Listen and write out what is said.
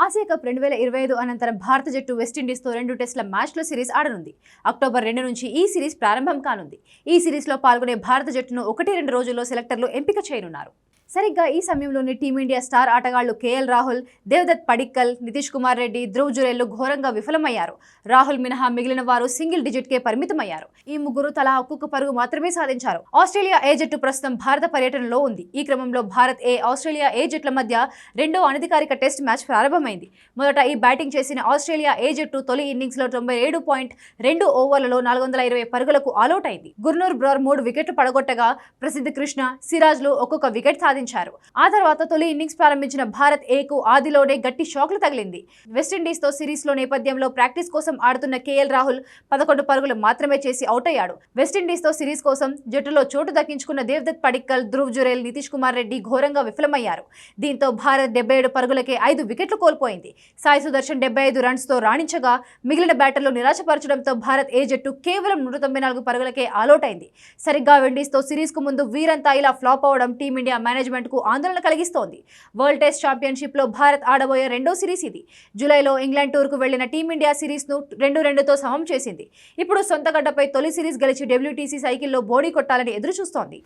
Asia cup 2025 అనంతరం భారత జట్టు వెస్టిండీస్తో 2 టెస్టుల మ్యాచ్ల సిరీస్ ఆడనుంది. అక్టోబర్ 2 నుంచి ఈ సిరీస్ ప్రారంభం కానుంది. ఈ సిరీస్లో పాల్గొనే భారత జట్టును 1-2 రోజుల్లో సెలెక్టర్లు ఎంపిక చేయనున్నారు. సరిగ్గా ఈ సమయంలోనే టీమిండియా స్టార్ ఆటగాళ్లు కేఎల్ రాహుల్, దేవదత్ పడిక్కల్, నితీష్ కుమార్ రెడ్డి, ధ్రువ్ జురేల్లు ఘోరంగా విఫలమయ్యారు. రాహుల్ మినహా మిగిలిన వారు సింగిల్ డిజిట్కే పరిమితమయ్యారు. ఈ ముగ్గురు తలా ఒక్కొక్క పరుగు మాత్రమే సాధించారు. ఆస్ట్రేలియా ఏ జట్టు ప్రస్తుతం భారత పర్యటనలో ఉంది. ఈ క్రమంలో భారత్ ఆస్ట్రేలియా ఏ జట్ల మధ్య రెండో అనధికారిక టెస్ట్ మ్యాచ్ ప్రారంభమైంది. మొదట ఈ బ్యాటింగ్ చేసిన ఆస్ట్రేలియా ఏ జట్టు తొలి ఇన్నింగ్స్లో 97.2 ఓవర్లలో 420 పరుగులకు ఆలౌట్ అయింది. గుర్నూర్ బ్రార్ 3 వికెట్లు పడగొట్టగా ప్రసిద్ధ్ కృష్ణ, సిరాజ్లు ఒక్కొక్క వికెట్ సాధించారు. ఆ తర్వాత తొలి ఇన్నింగ్స్ ప్రారంభించిన భారత్ ఏకు ఆదిలోనే గట్టి షాక్లు తగిలింది. వెస్టిండీస్తో సిరీస్లో నేపథ్యంలో ప్రాక్టీస్ కోసం ఆడుతున్న కేఎల్ రాహుల్ 11 పరుగులు మాత్రమే చేసి అవుట్ అయ్యాడు. వెస్టిండీస్తో సిరీస్ కోసం జట్టులో చోటు దక్కించుకున్న దేవదత్ పడిక్కల్, ధ్రువ్ జురేల్, నితీష్ కుమార్ రెడ్డి ఘోరంగా విఫలమయ్యారు. దీంతో భారత్ 77 పరుగులకే 5 వికెట్లు కోల్పోయింది. సాయి సుదర్శన్ 75 రన్స్తో రాణించగా మిగిలిన బ్యాటర్లు నిరాశపరచడంతో భారత్ ఏ జట్టు కేవలం 194 పరుగులకే ఆలౌట్ అయింది. సరిగ్గా విండీస్తో సిరీస్కు ముందు వీరంతా ఇలా ఫ్లాప్ అవడం టీమిండియా మేనేజ్మెంట్ కు ఆందోళన కలిగిస్తోంది. వరల్డ్ టెస్ట్ ఛాంపియన్షిప్ లో భారత్ ఆడబోయే రెండో సిరీస్ ఇది. జూలైలో ఇంగ్లాండ్ టూర్ కు వెళ్లిన టీమిండియా సిరీస్ ను 2-2తో సమం చేసింది. ఇప్పుడు సొంత గడ్డపై తొలి సిరీస్ గెలిచి WTC సైకిల్లో బోడీ కొట్టాలని ఎదురు చూస్తోంది.